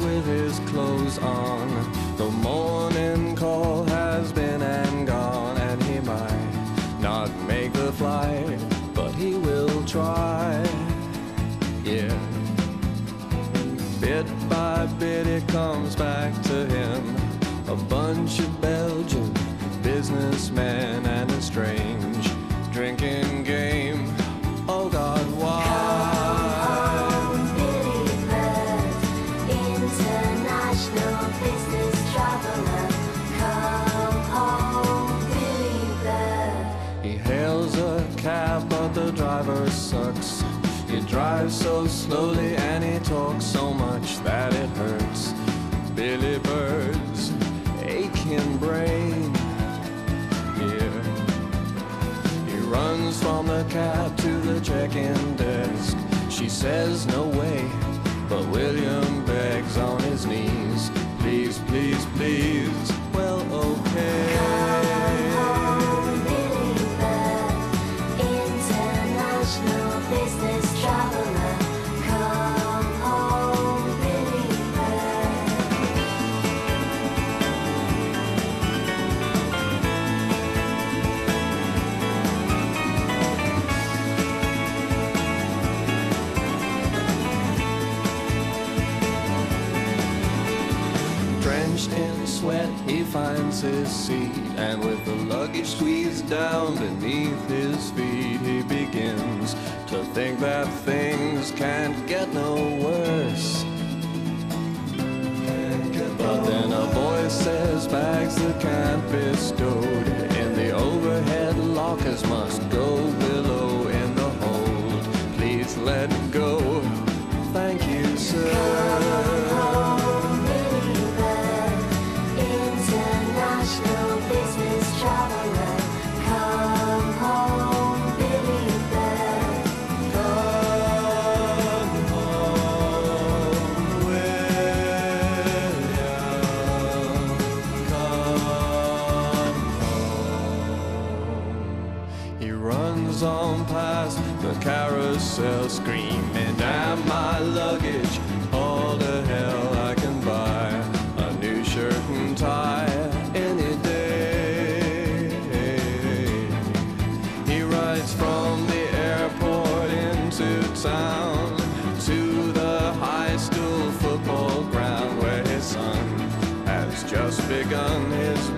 with his clothes on. The morning call has been and gone, and he might not make the flight, but he will try. Yeah. Bit by bit it comes back to him, a bunch of Belgian businessmen and a strange drinking game. Oh God, why? Come home, Billy Bird, international business traveler. Come home, Billy Bird. He hails a cab, but the driver sucks. He drives so slowly and he talks so much that it hurts Billy Bird's aching brain. Yeah. He runs from the cab to the check-in desk. She says no way, but William begs on his knees, please, please, please. Well, okay. Come home, Billy Bird, international business traveler. Come home, Billy Bird. Drenched in sweat, he finds his seat, and with the luggage squeezed down beneath his feet, he begins to think that things can't get no worse. But then a voice says bags that can't be stowed in the overhead lockers must go below in the hold. Please let go. Thank you, sir. Home, Billy Bird, international business traveler. Come home, Billy Bird. Come home, William. Come home. He runs on past the carousel, screaming, damn my luggage, all the hell I can buy a new shirt and tie any day. He rides from the airport into town to the high school football ground where his son has just begun his